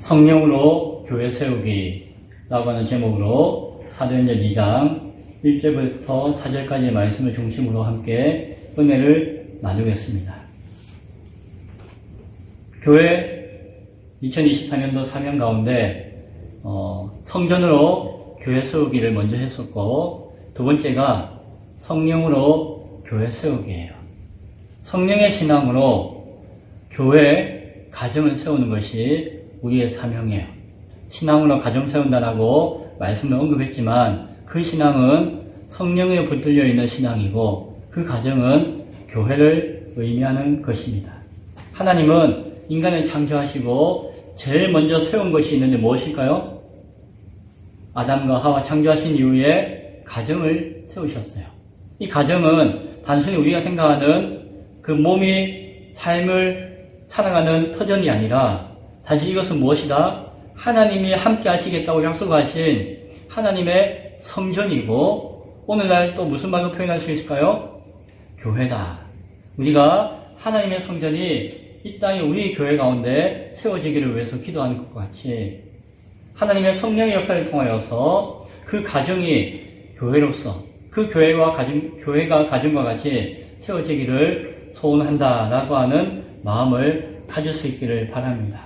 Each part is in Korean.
성령으로 교회 세우기라고 하는 제목으로 사도행전 2장 1절부터 4절까지의 말씀을 중심으로 함께 은혜를 나누겠습니다. 교회 2024년도 사명 가운데 성전으로 교회 세우기를 먼저 했었고, 두 번째가 성령으로 교회 세우기예요. 성령의 신앙으로 교회 가정을 세우는 것이 우리의 사명이에요. 신앙으로 가정 세운다라고 말씀을 언급했지만 그 신앙은 성령에 붙들려 있는 신앙이고 그 가정은 교회를 의미하는 것입니다. 하나님은 인간을 창조하시고 제일 먼저 세운 것이 있는데 무엇일까요? 아담과 하와 창조하신 이후에 가정을 세우셨어요. 이 가정은 단순히 우리가 생각하는 그 몸이 삶을 살아가는 터전이 아니라 사실 이것은 무엇이다? 하나님이 함께 하시겠다고 약속하신 하나님의 성전이고, 오늘날 또 무슨 말로 표현할 수 있을까요? 교회다. 우리가 하나님의 성전이 이 땅에 우리 교회 가운데 세워지기를 위해서 기도하는 것과 같이 하나님의 성령의 역사를 통하여서 그 가정이 교회로서 그 교회가 가정과 같이 세워지기를 소원한다라고 하는 마음을 가질 수 있기를 바랍니다.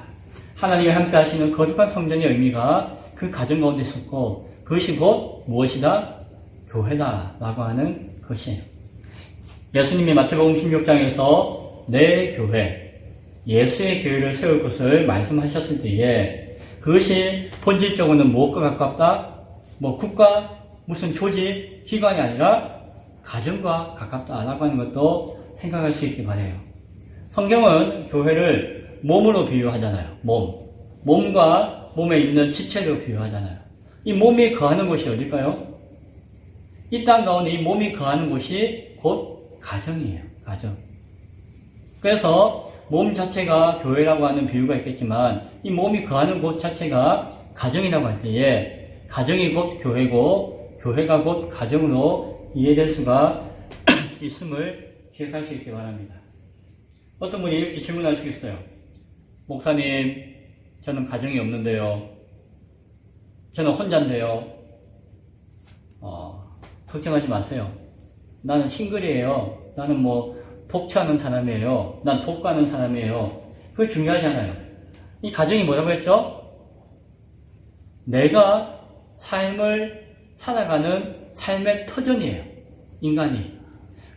하나님이 함께 하시는 거룩한 성전의 의미가 그 가정 가운데 있었고, 그것이 곧 무엇이다? 교회다라고 하는 것이에요. 예수님이 마태복음 16장에서 내 교회, 예수의 교회를 세울 것을 말씀하셨을 때에 그것이 본질적으로는 무엇과 가깝다? 국가, 무슨 조직, 기관이 아니라 가정과 가깝다라고 하는 것도 생각할 수 있기 바라요. 성경은 교회를 몸으로 비유하잖아요. 몸과 몸에 있는 지체로 비유하잖아요. 이 몸이 거하는 곳이 어딜까요? 이 땅 가운데 이 몸이 거하는 곳이 곧 가정이에요. 가정. 그래서 몸 자체가 교회라고 하는 비유가 있겠지만 이 몸이 거하는 곳 자체가 가정이라고 할 때에 가정이 곧 교회고 교회가 곧 가정으로 이해될 수가 있음을 기억할 수 있기 바랍니다. 어떤 분이 이렇게 질문할 수 있어요. 목사님, 저는 가정이 없는데요. 저는 혼자인데요. 걱정하지 마세요. 나는 싱글이에요. 나는 독처하는 사람이에요. 난 독가는 사람이에요. 그거 중요하잖아요. 이 가정이 뭐라고 했죠? 내가 삶을 살아가는 삶의 터전이에요. 인간이.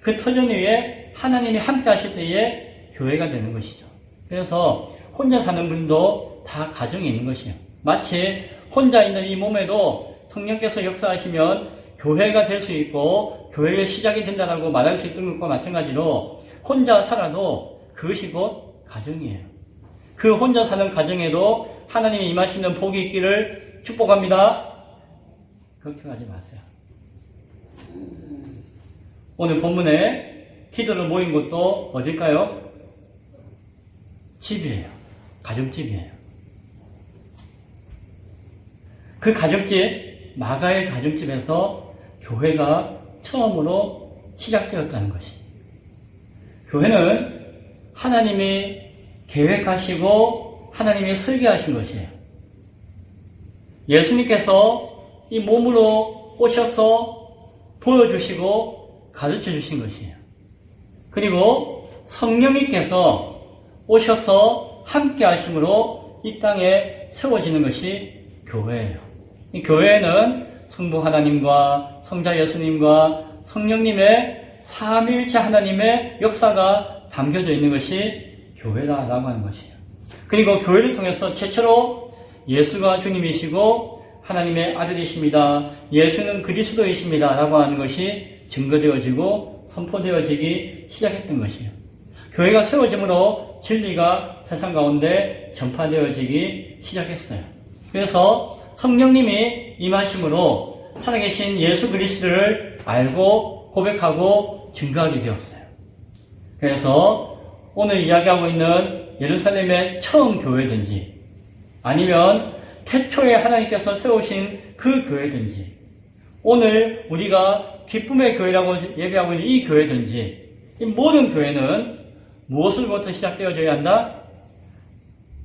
그 터전 위에 하나님이 함께 하실 때에 교회가 되는 것이죠. 그래서 혼자 사는 분도 다 가정이 있는 것이에요. 마치 혼자 있는 이 몸에도 성령께서 역사하시면 교회가 될 수 있고 교회의 시작이 된다라고 말할 수 있던 것과 마찬가지로 혼자 살아도 그것이 곧 가정이에요. 그 혼자 사는 가정에도 하나님이 임하시는 복이 있기를 축복합니다. 걱정하지 마세요. 오늘 본문에 기도로 모인 곳도 어딜까요? 집이에요. 가정집이에요. 그 가정집, 마가의 가정집에서 교회가 처음으로 시작되었다는 것이. 교회는 하나님이 계획하시고 하나님이 설계하신 것이에요. 예수님께서 이 몸으로 오셔서 보여주시고 가르쳐 주신 것이에요. 그리고 성령님께서 오셔서 함께 하심으로 이 땅에 세워지는 것이 교회예요. 이 교회에는 성부 하나님과 성자 예수님과 성령님의 삼위일체 하나님의 역사가 담겨져 있는 것이 교회다라고 하는 것이에요. 그리고 교회를 통해서 최초로 예수가 주님이시고 하나님의 아들이십니다. 예수는 그리스도이십니다. 라고 하는 것이 증거되어지고 선포되어지기 시작했던 것이에요. 교회가 세워짐으로 진리가 세상 가운데 전파되어지기 시작했어요. 그래서 성령님이 임하심으로 살아계신 예수 그리스도를 알고 고백하고 증거하게 되었어요. 그래서 오늘 이야기하고 있는 예루살렘의 처음 교회든지 아니면 태초에 하나님께서 세우신 그 교회든지 오늘 우리가 기쁨의 교회라고 예배하고 있는 이 교회든지 이 모든 교회는 무엇으로부터 시작되어져야 한다?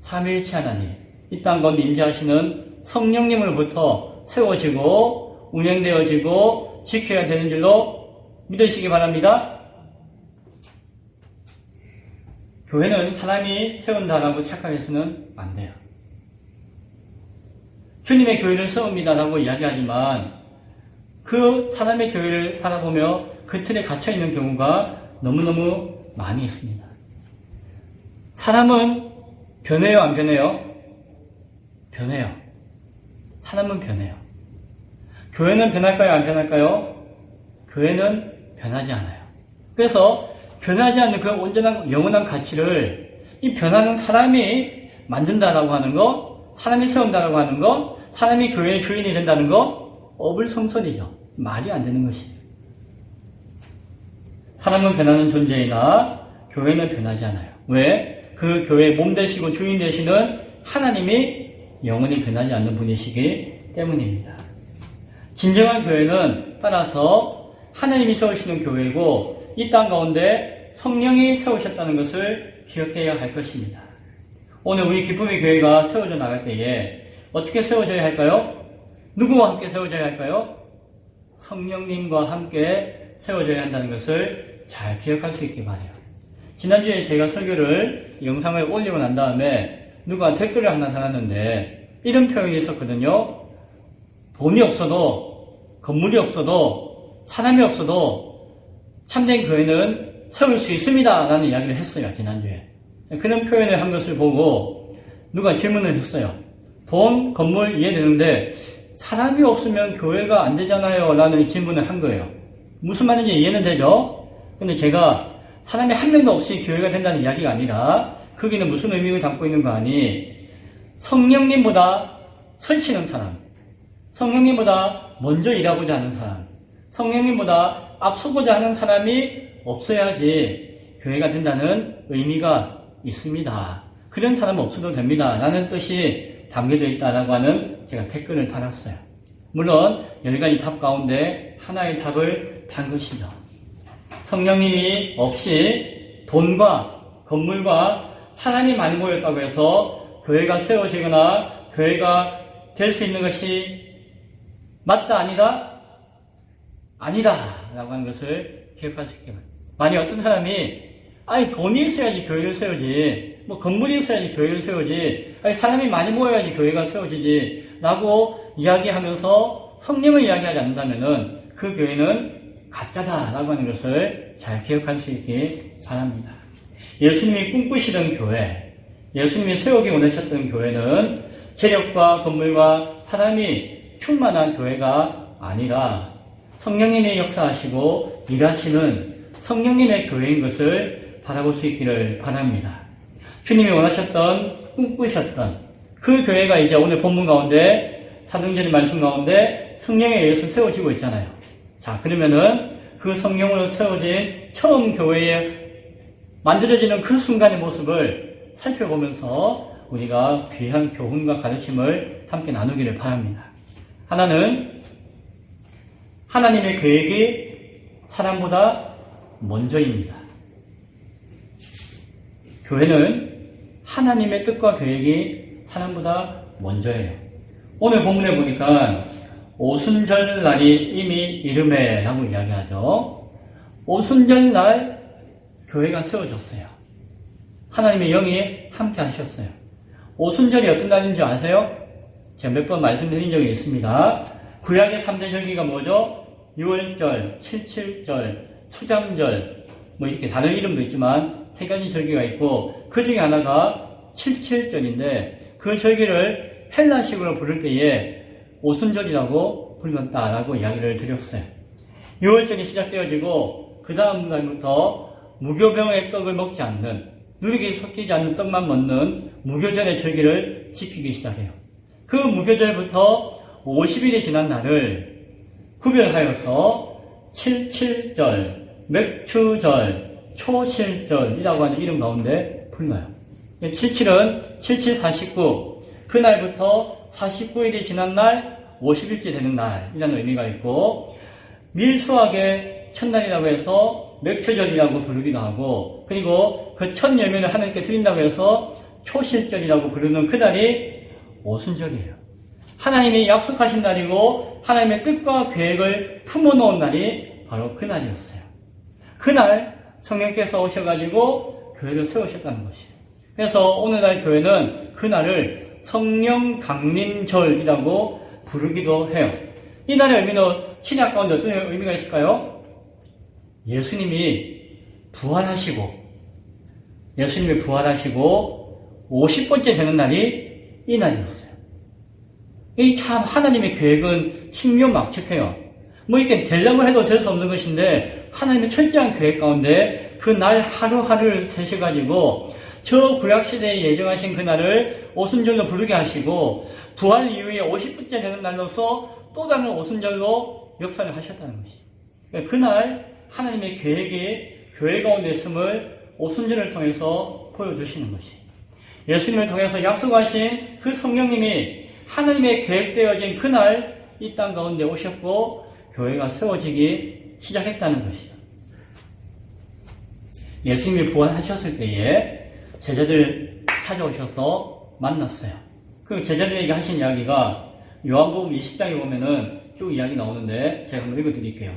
삼위일체 하나님, 이 땅 가운데 임재하시는 성령님으로부터 세워지고 운행되어지고 지켜야 되는 줄로 믿으시기 바랍니다. 교회는 사람이 세운다라고 착각해서는 안 돼요. 주님의 교회를 세웁니다라고 이야기하지만 그 사람의 교회를 바라보며 그 틀에 갇혀있는 경우가 너무너무 많이 있습니다. 사람은 변해요, 안 변해요? 변해요. 사람은 변해요. 교회는 변할까요, 안 변할까요? 교회는 변하지 않아요. 그래서 변하지 않는 그 온전한 영원한 가치를 이 변하는 사람이 만든다라고 하는 거, 사람이 세운다라고 하는 거, 사람이 교회의 주인이 된다는 거, 어불성설이죠. 말이 안 되는 것이에요. 사람은 변하는 존재이나 교회는 변하지 않아요. 왜? 그 교회의 몸 되시고 주인 되시는 하나님이 영원히 변하지 않는 분이시기 때문입니다. 진정한 교회는 따라서 하나님이 세우시는 교회고 이 땅 가운데 성령이 세우셨다는 것을 기억해야 할 것입니다. 오늘 우리 기쁨의 교회가 세워져 나갈 때에 어떻게 세워져야 할까요? 누구와 함께 세워져야 할까요? 성령님과 함께 세워져야 한다는 것을 잘 기억할 수 있기 바라요. 지난주에 제가 설교를 영상을 올리고 난 다음에 누가 댓글을 하나 달았는데 이런 표현이 있었거든요. 돈이 없어도, 건물이 없어도, 사람이 없어도 참된 교회는 세울 수 있습니다 라는 이야기를 했어요. 지난주에. 그런 표현을 한 것을 보고 누가 질문을 했어요. 돈, 건물 이해되는데 사람이 없으면 교회가 안 되잖아요 라는 질문을 한 거예요. 무슨 말인지 이해는 되죠? 근데 제가 사람이 한 명도 없이 교회가 된다는 이야기가 아니라 거기는 무슨 의미를 담고 있는 거 아니? 성령님보다 설치는 사람, 성령님보다 먼저 일하고자 하는 사람, 성령님보다 앞서고자 하는 사람이 없어야지 교회가 된다는 의미가 있습니다. 그런 사람은 없어도 됩니다 라는 뜻이 담겨져 있다라고 하는 제가 댓글을 달았어요. 물론 여러 가지 답 가운데 하나의 답을 단 것이죠. 성령님이 없이 돈과 건물과 사람이 많이 모였다고 해서 교회가 세워지거나 교회가 될 수 있는 것이 맞다 아니다? 아니다 라고 하는 것을 기억할 수 있게 합니다. 만약 어떤 사람이 아니 돈이 있어야지 교회를 세우지, 뭐 건물이 있어야지 교회를 세우지, 아니 사람이 많이 모여야지 교회가 세워지지 라고 이야기하면서 성령을 이야기하지 않는다면은 그 교회는 가짜다라고 하는 것을 잘 기억할 수 있기 바랍니다. 예수님이 꿈꾸시던 교회, 예수님이 세우기 원하셨던 교회는 재력과 건물과 사람이 충만한 교회가 아니라 성령님이 역사하시고 일하시는 성령님의 교회인 것을 바라볼 수 있기를 바랍니다. 주님이 원하셨던, 꿈꾸셨던 그 교회가 이제 오늘 본문 가운데 사도행전 말씀 가운데 성령에 의해서 세워지고 있잖아요. 자, 그러면은 그 성령으로 세워진 처음 교회에 만들어지는 그 순간의 모습을 살펴보면서 우리가 귀한 교훈과 가르침을 함께 나누기를 바랍니다. 하나는 하나님의 계획이 사람보다 먼저입니다. 교회는 하나님의 뜻과 계획이 사람보다 먼저예요. 오늘 본문에 보니까 오순절 날이 이미 이름에 라고 이야기하죠. 오순절 날 교회가 세워졌어요. 하나님의 영이 함께 하셨어요. 오순절이 어떤 날인지 아세요? 제가 몇 번 말씀드린 적이 있습니다. 구약의 3대 절기가 뭐죠? 6월절, 77절, 추잠절, 뭐 이렇게 다른 이름도 있지만 세 가지 절기가 있고 그 중에 하나가 77절인데 그 절기를 헬라식으로 부를 때에 오순절이라고 불렀다라고 이야기를 드렸어요. 6월절이 시작되어지고 그 다음 날부터 무교병의 떡을 먹지 않는, 누룩이 섞이지 않는 떡만 먹는 무교절의 절기를 지키기 시작해요. 그 무교절부터 50일이 지난 날을 구별하여서 77절, 맥추절, 초실절이라고 하는 이름 가운데 불러요. 77은 77, 49, 그날부터 49일이 지난 날 50일째 되는 날이라는 의미가 있고, 밀수학의 첫날이라고 해서 맥추절이라고 부르기도 하고, 그리고 그 첫 열매를 하나님께 드린다고 해서 초실절이라고 부르는 그날이 오순절이에요. 하나님이 약속하신 날이고 하나님의 뜻과 계획을 품어놓은 날이 바로 그날이었어요. 그날 성령께서 오셔가지고 교회를 세우셨다는 것이에요. 그래서 오늘날 교회는 그날을 성령 강림절이라고 부르기도 해요. 이 날의 의미는 신약 가운데 어떤 의미가 있을까요? 예수님이 부활하시고 50번째 되는 날이 이 날이었어요. 이 참 하나님의 계획은 신묘막측해요. 뭐 이렇게 되려고 해도 될 수 없는 것인데 하나님의 철저한 계획 가운데 그 날 하루하루를 세셔가지고 저 구약시대에 예정하신 그날을 오순절로 부르게 하시고 부활 이후에 50번째 되는 날로서 또 다른 오순절로 역사를 하셨다는 것이죠. 그날 하나님의 계획이 교회 가운데 있음을 오순절을 통해서 보여주시는 것이에요. 예수님을 통해서 약속하신 그 성령님이 하나님의 계획되어진 그날 이 땅 가운데 오셨고 교회가 세워지기 시작했다는 것이죠. 예수님이 부활하셨을 때에 제자들 찾아오셔서 만났어요. 그 제자들에게 하신 이야기가 요한복음 20장에 보면은 쭉 이야기 나오는데 제가 한번 읽어드릴게요.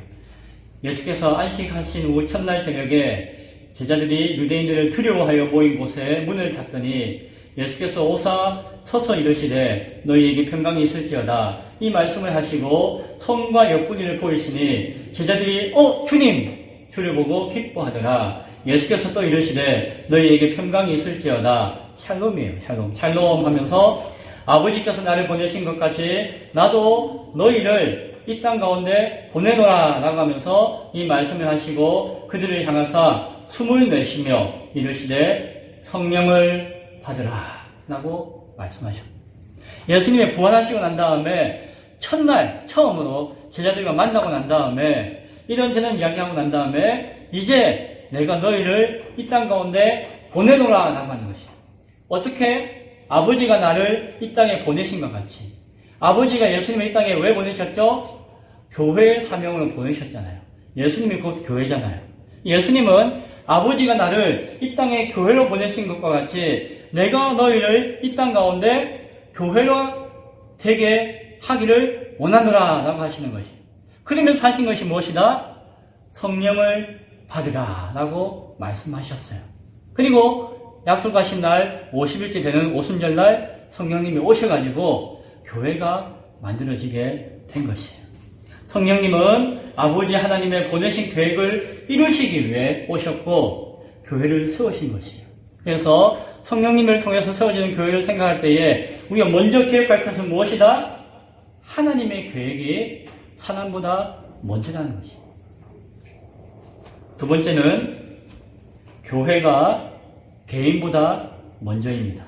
예수께서 안식하신 후 첫날 저녁에 제자들이 유대인들을 두려워하여 모인 곳에 문을 닫더니 예수께서 오사 서서 이르시되 너희에게 평강이 있을지어다. 이 말씀을 하시고 손과 옆구리를 보이시니 제자들이 주님! 주를 보고 기뻐하더라. 예수께서 또 이르시되 너희에게 평강이 있을지어다. 샬롬이에요. 샬롬 하면서 아버지께서 나를 보내신 것 같이 나도 너희를 이 땅 가운데 보내노라 라고 하면서 이 말씀을 하시고 그들을 향하사 숨을 내쉬며 이르시되 성령을 받으라 라고 말씀하셨습니다. 예수님이 부활하시고 난 다음에 첫날 처음으로 제자들과 만나고 난 다음에 이런저런 이야기하고 난 다음에 이제 내가 너희를 이 땅 가운데 보내노라 라고 하는 것이에요. 어떻게? 아버지가 나를 이 땅에 보내신 것 같이. 아버지가 예수님을 이 땅에 왜 보내셨죠? 교회의 사명으로 보내셨잖아요. 예수님이 곧 교회잖아요. 예수님은 아버지가 나를 이 땅에 교회로 보내신 것과 같이 내가 너희를 이 땅 가운데 교회로 되게 하기를 원하노라 라고 하시는 것이에요. 그러면서 하신 것이 무엇이다? 성령을 받으라 라고 말씀하셨어요. 그리고 약속하신 날 50일째 되는 오순절날 성령님이 오셔가지고 교회가 만들어지게 된 것이에요. 성령님은 아버지 하나님의 보내신 계획을 이루시기 위해 오셨고 교회를 세우신 것이에요. 그래서 성령님을 통해서 세워지는 교회를 생각할 때에 우리가 먼저 기억할 것은 무엇이다? 하나님의 계획이 사람보다 먼저라는 것이에요. 두 번째는 교회가 개인보다 먼저입니다.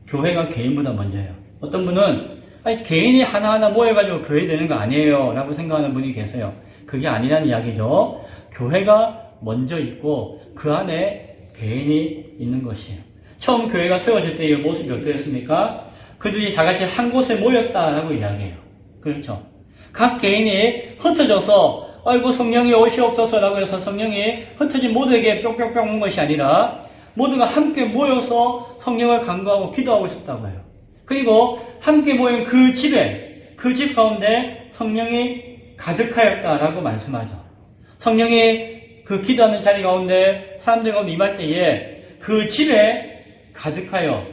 교회가 개인보다 먼저예요. 어떤 분은 개인이 하나하나 모여가지고 교회 되는 거 아니에요 라고 생각하는 분이 계세요. 그게 아니라는 이야기죠. 교회가 먼저 있고 그 안에 개인이 있는 것이에요. 처음 교회가 세워질 때의 모습이 어떠했습니까? 그들이 다 같이 한 곳에 모였다라고 이야기해요. 그렇죠. 각 개인이 흩어져서 아이고 성령이 오시옵소서라고 해서 성령이 흩어진 모두에게 뿅뿅뿅 온 것이 아니라 모두가 함께 모여서 성령을 간구하고 기도하고 있었다고 해요. 그리고 함께 모인 그 집에, 그 집 가운데 성령이 가득하였다라고 말씀하죠. 성령이 그 기도하는 자리 가운데 사람들 가운데 임할 때에 그 집에 가득하여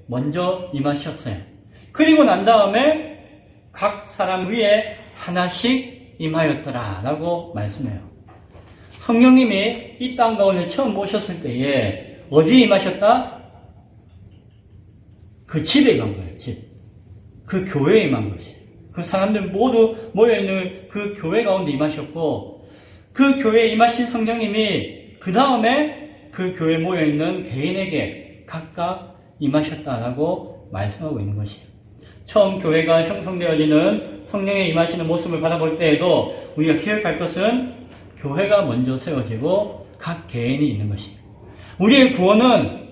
먼저 임하셨어요. 그리고 난 다음에 각 사람 위에 하나씩 임하였더라라고 말씀해요. 성령님이 이 땅 가운데 처음 오셨을 때에 어디에 임하셨다? 그 집에 임한 거예요. 집. 그 교회에 임한 것이에요. 그 사람들 모두 모여있는 그 교회 가운데 임하셨고 그 교회에 임하신 성령님이 그 다음에 그 교회에 모여있는 개인에게 각각 임하셨다라고 말씀하고 있는 것이에요. 처음 교회가 형성되어지는 성령의 임하시는 모습을 바라볼 때에도 우리가 기억할 것은 교회가 먼저 세워지고 각 개인이 있는 것이에요. 우리의 구원은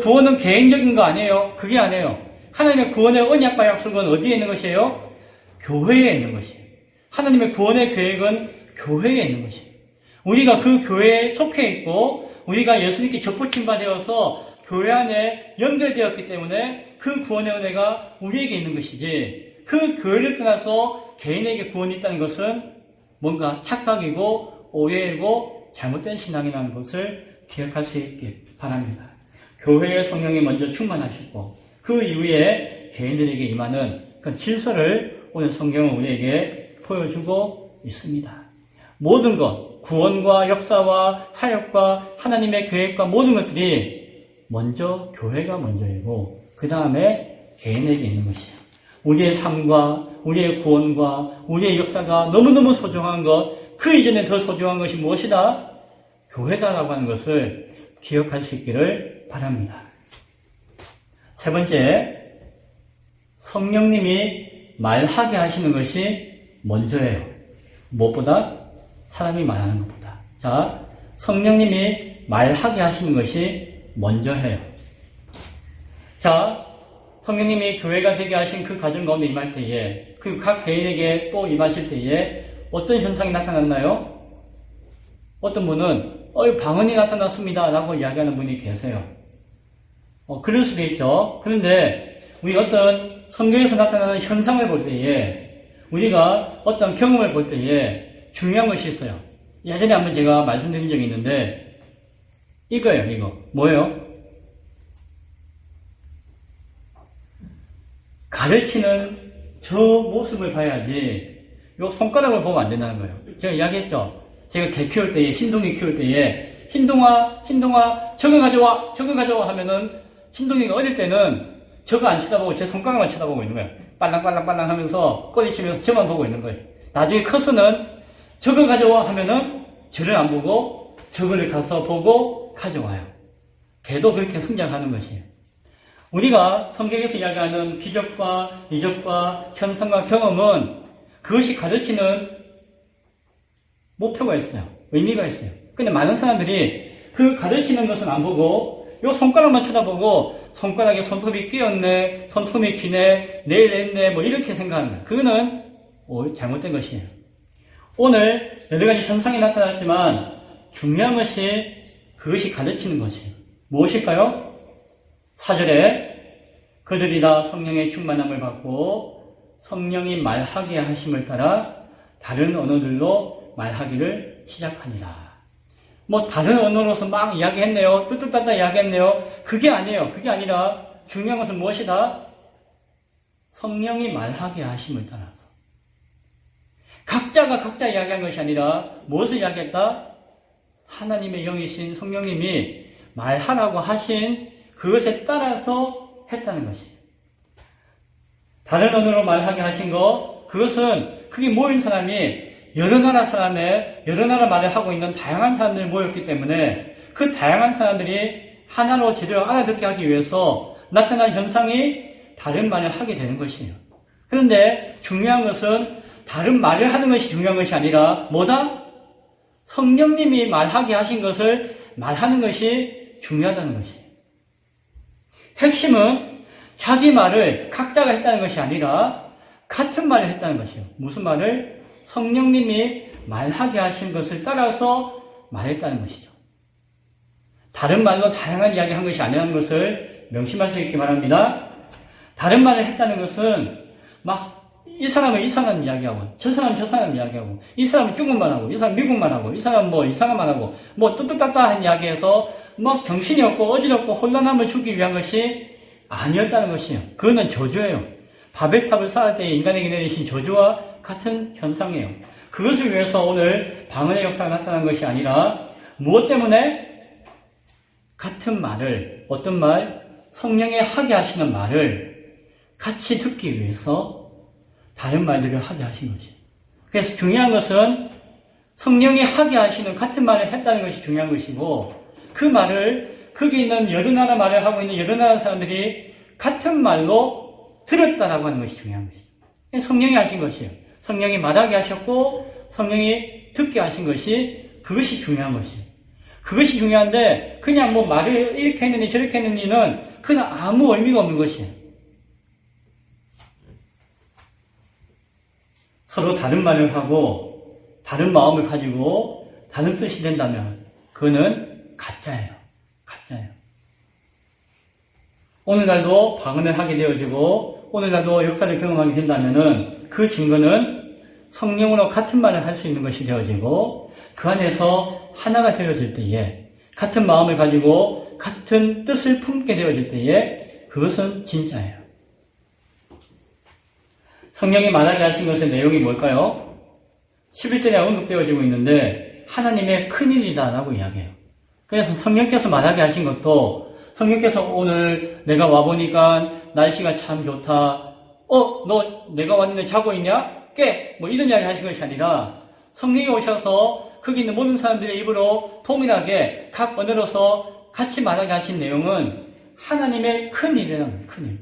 구원은 개인적인 거 아니에요. 그게 아니에요. 하나님의 구원의 언약과 약속은 어디에 있는 것이에요? 교회에 있는 것이에요. 하나님의 구원의 계획은 교회에 있는 것이에요. 우리가 그 교회에 속해 있고 우리가 예수님께 접붙임 바 되어서 교회 안에 연결되었기 때문에 그 구원의 은혜가 우리에게 있는 것이지, 그 교회를 떠나서 개인에게 구원이 있다는 것은 뭔가 착각이고 오해이고 잘못된 신앙이라는 것을 기억할 수 있길 바랍니다. 교회의 성령이 먼저 충만하시고 그 이후에 개인들에게 임하는 그 질서를 오늘 성경은 우리에게 보여주고 있습니다. 모든 것, 구원과 역사와 사역과 하나님의 계획과 모든 것들이 먼저 교회가 먼저이고 그 다음에 개인에게 있는 것이에요. 우리의 삶과 우리의 구원과 우리의 역사가 너무너무 소중한 것, 그 이전에 더 소중한 것이 무엇이다? 교회다라고 하는 것을 기억할 수 있기를 바랍니다. 세 번째, 성령님이 말하게 하시는 것이 먼저예요. 무엇보다? 사람이 말하는 것보다. 자, 성령님이 말하게 하시는 것이 먼저 해요. 자, 성령님이 교회가 되게 하신 그 가정 가운데 임할 때에, 그 각 개인에게 또 임하실 때에 어떤 현상이 나타났나요? 어떤 분은 방언이 나타났습니다 라고 이야기하는 분이 계세요. 그럴 수도 있죠. 그런데 우리 어떤 성경에서 나타나는 현상을 볼 때에, 우리가 어떤 경험을 볼 때에 중요한 것이 있어요. 예전에 한번 제가 말씀드린 적이 있는데 이거예요. 이거 뭐예요? 가르치는 저 모습을 봐야지 요 손가락을 보면 안 된다는 거예요. 제가 이야기했죠. 제가 개 키울 때에, 흰둥이 키울 때에 흰둥아 저거 가져와 하면은 흰둥이가 어릴 때는 저거 안 쳐다보고 제 손가락만 쳐다보고 있는 거예요. 빨랑빨랑 하면서 꼬리 치면서 저만 보고 있는 거예요. 나중에 커서는 저거 가져와 하면은 저를 안 보고 저거를 가서 보고 가져와요. 개도 그렇게 성장하는 것이에요. 우리가 성경에서 이야기하는 기적과 이적과 현상과 경험은 그것이 가르치는 목표가 있어요. 의미가 있어요. 근데 많은 사람들이 그 가르치는 것은 안 보고 요 손가락만 쳐다보고 손가락에 손톱이 끼었네, 손톱이 기네, 네일 했네, 뭐 이렇게 생각하는 거예요. 그거는 잘못된 것이에요. 오늘 여러 가지 현상이 나타났지만 중요한 것이 그것이 가르치는 것이에요. 무엇일까요? 4절에 그들이 다 성령의 충만함을 받고 성령이 말하게 하심을 따라 다른 언어들로 말하기를 시작하니라. 뭐 다른 언어로서 막 이야기했네요. 뜨뜻따따 이야기했네요. 그게 아니에요. 그게 아니라 중요한 것은 무엇이다? 성령이 말하게 하심을 따라서. 각자가 각자 이야기한 것이 아니라 무엇을 이야기했다? 하나님의 영이신 성령님이 말하라고 하신 그것에 따라서 했다는 것이에요. 다른 언어로 말하게 하신 것, 그것은 그게 모인 사람이 여러 나라 사람의 여러 나라 말을 하고 있는 다양한 사람들이 모였기 때문에 그 다양한 사람들이 하나로 제대로 알아듣게 하기 위해서 나타난 현상이 다른 말을 하게 되는 것이에요. 그런데 중요한 것은 다른 말을 하는 것이 중요한 것이 아니라 뭐다? 성령님이 말하게 하신 것을 말하는 것이 중요하다는 것이에요. 핵심은 자기 말을 각자가 했다는 것이 아니라 같은 말을 했다는 것이에요. 무슨 말을? 성령님이 말하게 하신 것을 따라서 말했다는 것이죠. 다른 말로 다양한 이야기 한 것이 아니라는 것을 명심할 수 있기 바랍니다. 다른 말을 했다는 것은 막 이 사람은 이 사람 이야기하고 저 사람은 저 사람 이야기하고 이 사람은 중국말 하고 이 사람은 미국말 하고 이 사람은 뭐 이상한 하고 뭐 뚜뚜따따한 이야기해서 막 정신이 없고 어지럽고 혼란함을 주기 위한 것이 아니었다는 것이에요. 그거는 저주예요. 바벨탑을 쌓을 때 인간에게 내리신 저주와 같은 현상이에요. 그것을 위해서 오늘 방언의 역사가 나타난 것이 아니라 무엇 때문에? 같은 말을, 어떤 말? 성령에 하게 하시는 말을 같이 듣기 위해서 다른 말들을 하게 하신 것이에요. 그래서 중요한 것은 성령이 하게 하시는 같은 말을 했다는 것이 중요한 것이고 그 말을 거기 있는 여러 나라 말을 하고 있는 여러 나라 사람들이 같은 말로 들었다라고 하는 것이 중요한 것이죠. 성령이 하신 것이에요. 성령이 말하게 하셨고 성령이 듣게 하신 것이 그것이 중요한 것이에요. 그것이 중요한데 그냥 뭐 말을 이렇게 했느니 저렇게 했느니는 그건 아무 의미가 없는 것이에요. 서로 다른 말을 하고 다른 마음을 가지고 다른 뜻이 된다면 그거는 가짜예요. 가짜예요. 오늘날도 방언을 하게 되어지고 오늘날도 역사를 경험하게 된다면은 그 증거는 성령으로 같은 말을 할 수 있는 것이 되어지고 그 안에서 하나가 되어질 때에 같은 마음을 가지고 같은 뜻을 품게 되어질 때에 그것은 진짜예요. 성령이 말하게 하신 것의 내용이 뭘까요? 11절에 언급되어지고 있는데 하나님의 큰일이다 라고 이야기해요. 그래서 성령께서 말하게 하신 것도 성령께서 오늘 내가 와보니까 날씨가 참 좋다. 너 내가 왔는데 자고 있냐? 깨! 뭐 이런 이야기 하신 것이 아니라 성령이 오셔서 거기 있는 모든 사람들의 입으로 동일하게 각 언어로서 같이 말하게 하신 내용은 하나님의 큰일이라는 거예요. 큰일.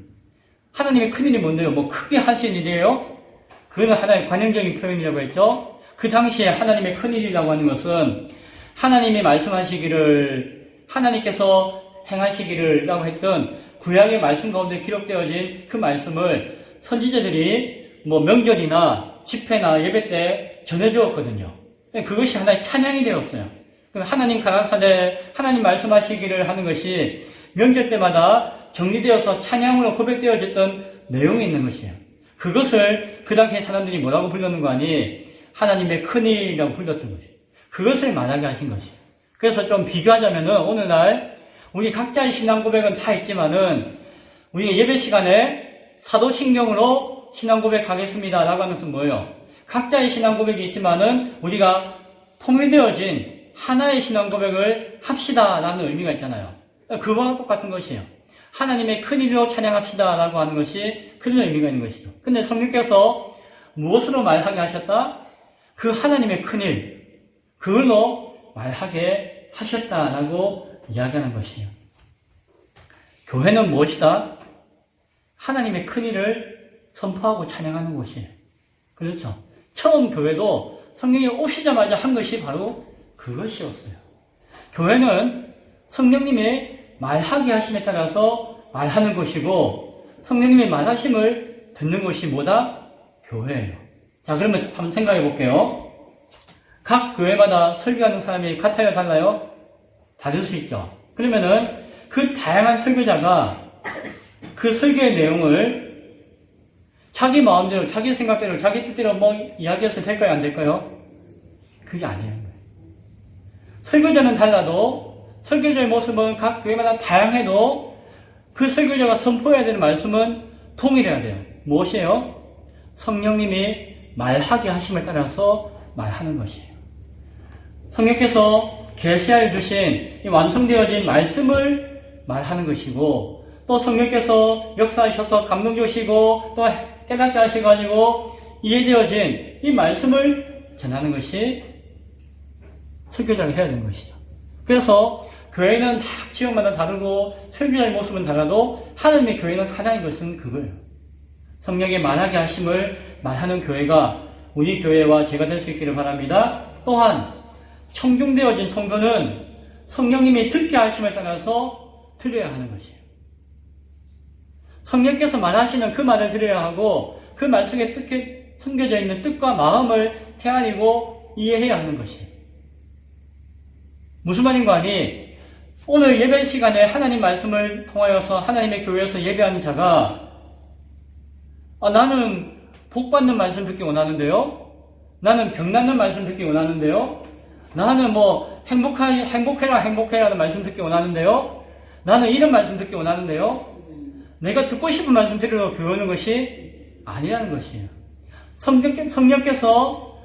하나님의 큰일이 뭔데요? 뭐 크게 하신 일이에요? 그거는 하나의 관용적인 표현이라고 했죠. 그 당시에 하나님의 큰일이라고 하는 것은 하나님이 말씀하시기를 하나님께서 행하시기를 라고 했던 구약의 말씀 가운데 기록되어진 그 말씀을 선지자들이 뭐 명절이나 집회나 예배 때 전해주었거든요. 그것이 하나의 찬양이 되었어요. 하나님 가나사대 하나님 말씀하시기를 하는 것이 명절 때마다 정리되어서 찬양으로 고백되어졌던 내용이 있는 것이에요. 그것을 그 당시에 사람들이 뭐라고 불렀는 거 아니? 하나님의 큰일이라고 불렀던 거예요. 그것을 말하게 하신 것이에요. 그래서 좀 비교하자면은 오늘날 우리 각자의 신앙 고백은 다 있지만은 우리 예배 시간에 사도신경으로 신앙 고백하겠습니다 라고 하는 것은 뭐예요? 각자의 신앙 고백이 있지만은 우리가 통일되어진 하나의 신앙 고백을 합시다 라는 의미가 있잖아요. 그거와 똑같은 것이에요. 하나님의 큰일로 찬양합시다 라고 하는 것이 그런 의미가 있는 것이죠. 근데 성령께서 무엇으로 말하게 하셨다? 그 하나님의 큰일, 그걸로 말하게 하셨다라고 이야기하는 것이에요. 교회는 무엇이다? 하나님의 큰일을 선포하고 찬양하는 곳이에요. 그렇죠? 처음 교회도 성령이 오시자마자 한 것이 바로 그것이었어요. 교회는 성령님이 말하게 하심에 따라서 말하는 것이고 성령님의 말하심을 듣는 것이 뭐다? 교회예요. 자, 그러면 한번 생각해 볼게요. 각 교회마다 설교하는 사람이 같아요? 달라요? 다를 수 있죠. 그러면은 그 다양한 설교자가 그 설교의 내용을 자기 마음대로, 자기 생각대로, 자기 뜻대로 뭐 이야기해서 될까요? 안 될까요? 그게 아니에요. 설교자는 달라도 설교자의 모습은 각 교회마다 다양해도 그 설교자가 선포해야 되는 말씀은 동일해야 돼요. 무엇이에요? 성령님이 말하게 하심에 따라서 말하는 것이에요. 성령께서 계시하여 주신 이 완성되어진 말씀을 말하는 것이고 또 성령께서 역사하셔서 감동 주시고 또 깨닫게 하셔가지고 이해되어진 이 말씀을 전하는 것이 설교자가 해야 되는 것이죠. 그래서 교회는 각 지역마다 다르고 설교자의 모습은 달라도 하나님의 교회는 하나인 것은 그거예요. 성령의 말하게 하심을 말하는 교회가 우리 교회와 제가 될 수 있기를 바랍니다. 또한 청중되어진 성도는 성령님이 듣게 하심에 따라서 들어야 하는 것이에요. 성령께서 말하시는 그 말을 들어야 하고 그 말 속에 숨겨져 있는 뜻과 마음을 헤아리고 이해해야 하는 것이에요. 무슨 말인가 하니 오늘 예배 시간에 하나님 말씀을 통하여서 하나님의 교회에서 예배하는 자가 나는 복받는 말씀 듣기 원하는데요. 나는 병낫는 말씀 듣기 원하는데요. 나는 뭐 행복해라는 말씀 듣기 원하는데요. 나는 이런 말씀 듣기 원하는데요. 내가 듣고 싶은 말씀 들으러 교회 오는 것이 아니라는 것이에요. 성령께서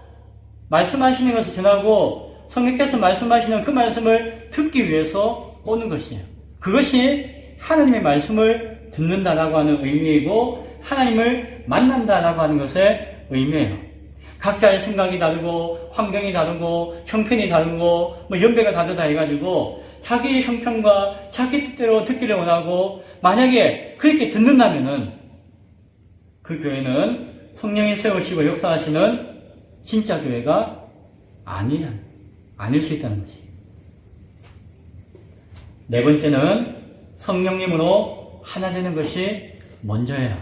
말씀하시는 것을 전하고 성령께서 말씀하시는 그 말씀을 듣기 위해서 오는 것이에요. 그것이 하나님의 말씀을 듣는다라고 하는 의미이고 하나님을 만난다라고 하는 것의 의미예요. 각자의 생각이 다르고 환경이 다르고 형편이 다르고 뭐 연배가 다르다 해가지고 자기의 형편과 자기 뜻대로 듣기를 원하고 만약에 그렇게 듣는다면은 그 교회는 성령이 세우시고 역사하시는 진짜 교회가 아닐 수 있다는 것이에요. 네 번째는 성령님으로 하나 되는 것이 먼저예요.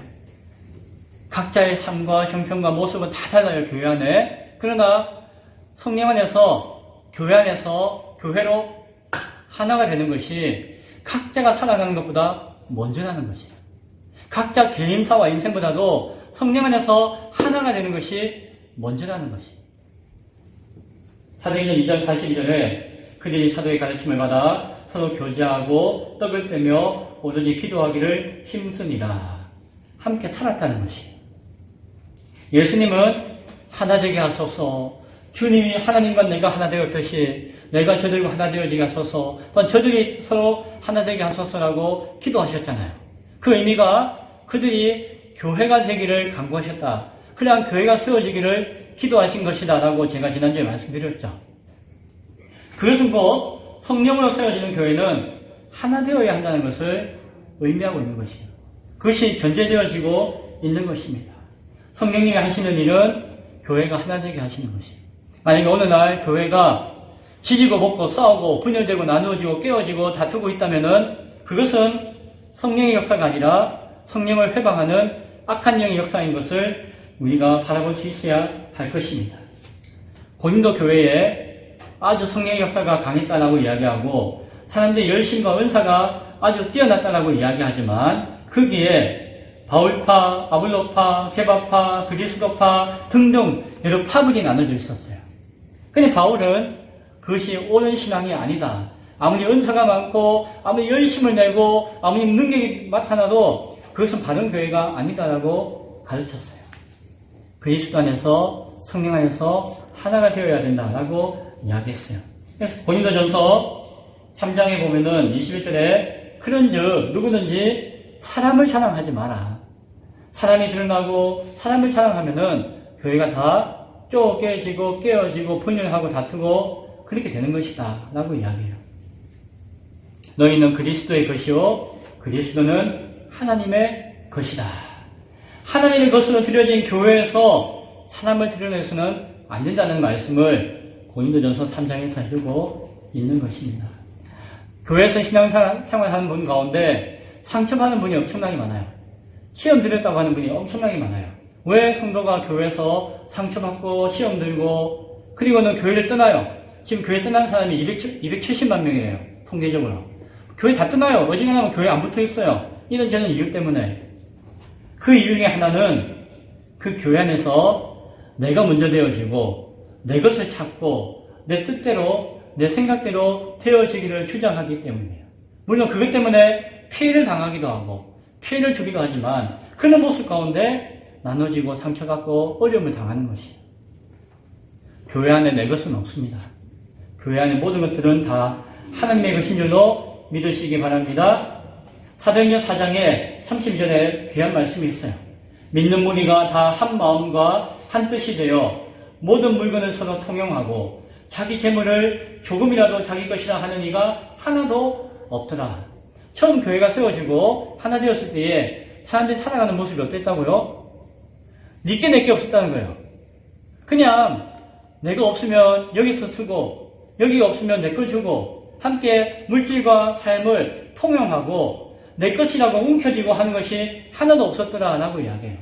각자의 삶과 형편과 모습은 다 달라요, 교회 안에. 그러나 성령 안에서, 교회 안에서 교회로 하나가 되는 것이 각자가 살아가는 것보다 먼저라는 것이에요. 각자 개인사와 인생보다도 성령 안에서 하나가 되는 것이 먼저라는 것이에요. 사도행전 2장 42절에 그들이 사도의 가르침을 받아 서로 교제하고 떡을 떼며 오로지 기도하기를 힘쓰니라. 함께 살았다는 것이에요. 예수님은 하나 되게 하소서, 주님이 하나님과 내가 하나 되었듯이 내가 저들과 하나 되어지게 하소서, 또한 저들이 서로 하나 되게 하소서라고 기도하셨잖아요. 그 의미가 그들이 교회가 되기를 간구하셨다. 그냥 교회가 세워지기를 기도하신 것이다 라고 제가 지난주에 말씀드렸죠. 그것은 곧 성령으로 세워지는 교회는 하나 되어야 한다는 것을 의미하고 있는 것이에요. 그것이 전제되어지고 있는 것입니다. 성령님이 하시는 일은 교회가 하나 되게 하시는 것이에요. 만약에 어느 날 교회가 지지고 볶고 싸우고 분열되고 나누어지고 깨어지고 다투고 있다면은 그것은 성령의 역사가 아니라 성령을 회방하는 악한 영의 역사인 것을 우리가 바라볼 수 있어야 할 것입니다. 고린도 교회에 아주 성령의 역사가 강했다라고 이야기하고 사람들의 열심과 은사가 아주 뛰어났다라고 이야기하지만 거기에 바울파, 아볼로파, 게바파, 그리스도파 등등 여러 파들이 나눠져 있었어요. 근데 바울은 그것이 옳은 신앙이 아니다. 아무리 은사가 많고 아무리 열심을 내고 아무리 능력이 나타나도 그것은 바른 교회가 아니다라고 가르쳤어요. 그리스도 안에서 성령 안에서 하나가 되어야 된다라고 이야기했어요. 그래서 고린도전서 3장에 보면은 21절에 그런즉 누구든지 사람을 자랑하지 마라. 사람이 드러나고 사람을 자랑하면은 교회가 다 쪼개지고 깨어지고 분열하고 다투고 그렇게 되는 것이다 라고 이야기해요. 너희는 그리스도의 것이요 그리스도는 하나님의 것이다. 하나님의 것으로 드려진 교회에서 사람을 드러내서는 안 된다는 말씀을 고린도전서 3장에서 해주고 있는 것입니다. 교회에서 신앙생활하는 분 가운데 상처받는 분이 엄청나게 많아요. 시험 들었다고 하는 분이 엄청나게 많아요. 왜 성도가 교회에서 상처받고 시험 들고 그리고는 교회를 떠나요? 지금 교회 떠난 사람이 270만 명이에요. 통계적으로. 교회 다 떠나요. 어지간하면 교회 안 붙어 있어요. 이런저런 이유 때문에. 그 이유 중에 하나는 그 교회 안에서 내가 먼저 되어지고 내 것을 찾고 내 뜻대로 내 생각대로 되어지기를 주장하기 때문이에요. 물론 그것 때문에 피해를 당하기도 하고 피해를 주기도 하지만 그런 모습 가운데 나눠지고 상처받고 어려움을 당하는 것이에요. 교회 안에 내 것은 없습니다. 교회 안에 모든 것들은 다 하나님의 것인 줄로 믿으시기 바랍니다. 사도행전 4장에 32절에 귀한 말씀이 있어요. 믿는 무리가 다 한 마음과 한 뜻이 되어 모든 물건을 서로 통용하고 자기 재물을 조금이라도 자기 것이라 하는 이가 하나도 없더라. 처음 교회가 세워지고 하나 되었을 때에 사람들이 살아가는 모습이 어땠다고요? 니께 내게 없었다는 거예요. 그냥 내가 없으면 여기서 쓰고 여기가 없으면 내 거 주고 함께 물질과 삶을 통용하고 내 것이라고 움켜쥐고 하는 것이 하나도 없었더라라고 이야기해요.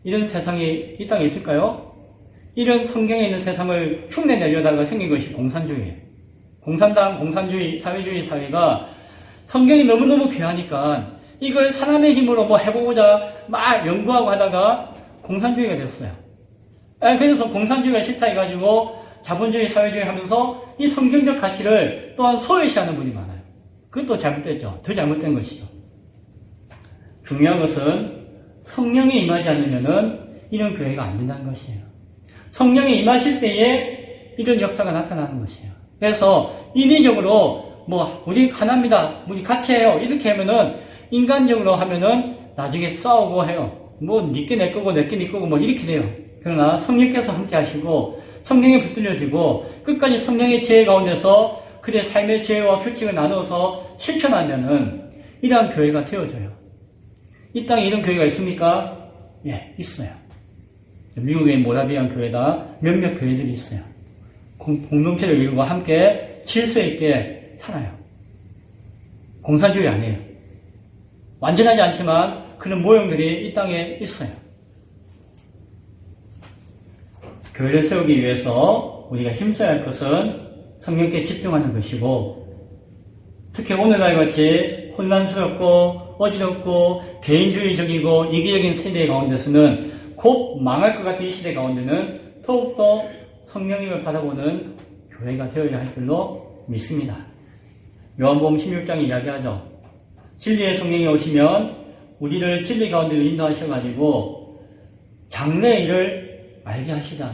이런 세상이 이 땅에 있을까요? 이런 성경에 있는 세상을 흉내내려다가 생긴 것이 공산주의예요. 공산당, 공산주의, 사회주의 사회가 성경이 너무너무 귀하니까 이걸 사람의 힘으로 뭐 해보고자 막 연구하고 하다가 공산주의가 되었어요. 그래서 공산주의가 싫다 해가지고 자본주의, 사회주의 하면서 이 성경적 가치를 또한 소외시하는 분이 많아요. 그것도 잘못됐죠. 더 잘못된 것이죠. 중요한 것은 성령이 임하지 않으면은 이런 교회가 안 된다는 것이에요. 성령이 임하실 때에 이런 역사가 나타나는 것이에요. 그래서 인위적으로 우리 하나입니다. 우리 같이 해요. 이렇게 하면은 인간적으로 하면은 나중에 싸우고 해요. 니께 내 거고 내께 네 거고 이렇게 돼요. 그러나 성령께서 함께 하시고 성령에 붙들려지고 끝까지 성령의 지혜 가운데서 그의 삶의 지혜와 규칙을 나누어서 실천하면은 이러한 교회가 되어져요. 이 땅에 이런 교회가 있습니까? 예, 있어요. 미국의 모라비안 교회다 몇몇 교회들이 있어요. 공동체를 이루고 함께 질서 있게 살아요. 공산주의 아니에요. 완전하지 않지만 그런 모형들이 이 땅에 있어요. 교회를 세우기 위해서 우리가 힘써야 할 것은 성령께 집중하는 것이고 특히 오늘날 같이 혼란스럽고 어지럽고 개인주의적이고 이기적인 세대 가운데서는 곧 망할 것 같은 이 시대 가운데는 더욱더 성령님을 바라보는 교회가 되어야 할 줄로 믿습니다. 요한복음 16장에 이야기하죠. 진리의 성령이 오시면 우리를 진리 가운데로 인도하셔가지고 장래의 일을 알게 하시다.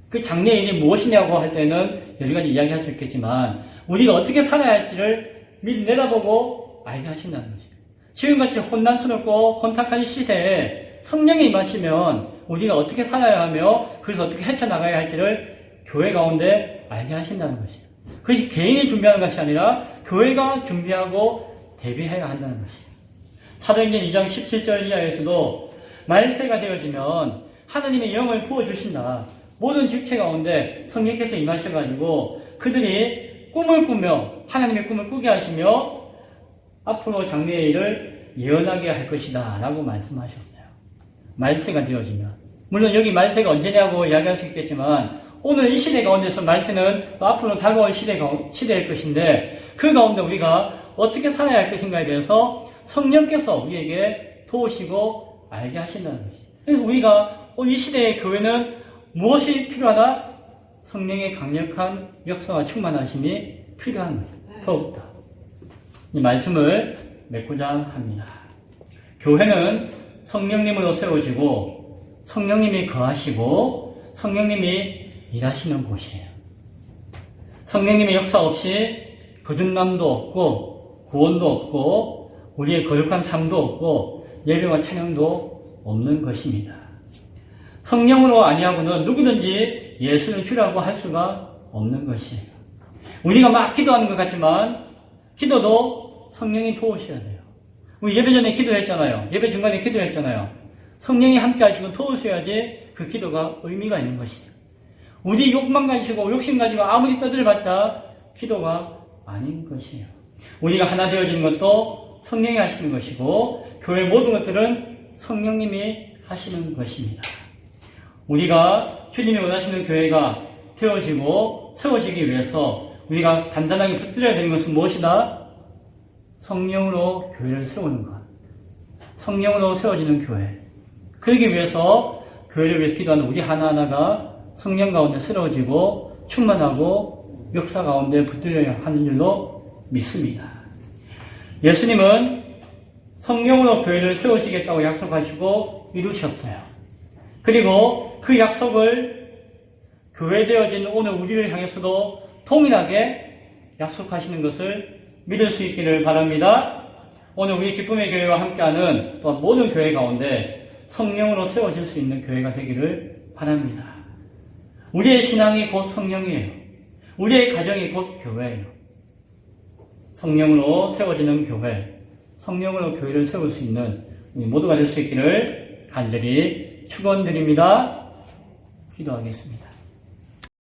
그 장래의 일이 무엇이냐고 할 때는 여러 가지 이야기할 수 있겠지만 우리가 어떻게 살아야 할지를 미리 내다보고 알게 하신다는 것이죠. 지금같이 혼란스럽고 혼탁한 시대에 성령이 임하시면 우리가 어떻게 살아야 하며 그래서 어떻게 헤쳐나가야 할지를 교회 가운데 알게 하신다는 것이죠. 그것이 개인이 준비하는 것이 아니라 교회가 준비하고 대비해야 한다는 것이죠. 사도행전 2장 17절 이하에서도 말세가 되어지면 하나님의 영을 부어주신다. 모든 집체 가운데 성령께서 임하셔가지고 그들이 꿈을 꾸며 하나님의 꿈을 꾸게 하시며 앞으로 장래의 일을 예언하게 할 것이다 라고 말씀하셨어요. 말세가 되어지면 물론 여기 말세가 언제냐고 이야기할 수 있겠지만 오늘 이 시대 가운데서 말세는 앞으로 다가올 시대일 것인데 그 가운데 우리가 어떻게 살아야 할 것인가에 대해서 성령께서 우리에게 도우시고 알게 하신다는 것이죠. 그래서 우리가 이 시대의 교회는 무엇이 필요하다? 성령의 강력한 역사와 충만하심이 필요한 거예요. 더욱더. 이 말씀을 맺고자 합니다. 교회는 성령님으로 세워지고 성령님이 거하시고 성령님이 일하시는 곳이에요. 성령님의 역사 없이 거듭남도 없고 구원도 없고 우리의 거룩한 삶도 없고 예배와 찬양도 없는 것입니다. 성령으로 아니하고는 누구든지 예수를 주라고 할 수가 없는 것이에요. 우리가 막 기도하는 것 같지만 기도도 성령이 도우셔야 돼요. 우리 예배 전에 기도했잖아요. 예배 중간에 기도했잖아요. 성령이 함께 하시고 도우셔야지 그 기도가 의미가 있는 것이죠. 우리 욕만 가지고 욕심 가지고 아무리 떠들어봤자 기도가 아닌 것이에요. 우리가 하나 되어지는 것도 성령이 하시는 것이고 교회 모든 것들은 성령님이 하시는 것입니다. 우리가 주님이 원하시는 교회가 되어지고 세워지기 위해서 우리가 단단하게 붙들어야 되는 것은 무엇이다? 성령으로 교회를 세우는 것. 성령으로 세워지는 교회. 그러기 위해서 교회를 위해 기도하는 우리 하나하나가 성령 가운데 새로워지고 충만하고 역사 가운데 붙들려야 하는 일로 믿습니다. 예수님은 성령으로 교회를 세우시겠다고 약속하시고 이루셨어요. 그리고 그 약속을 교회되어진 오늘 우리를 향해서도 동일하게 약속하시는 것을 믿을 수 있기를 바랍니다. 오늘 우리 기쁨의 교회와 함께하는 또한 모든 교회 가운데 성령으로 세워질 수 있는 교회가 되기를 바랍니다. 우리의 신앙이 곧 성령이에요. 우리의 가정이 곧 교회예요. 성령으로 세워지는 교회, 성령으로 교회를 세울 수 있는 우리 모두가 될 수 있기를 간절히 축원드립니다. 기도하겠습니다.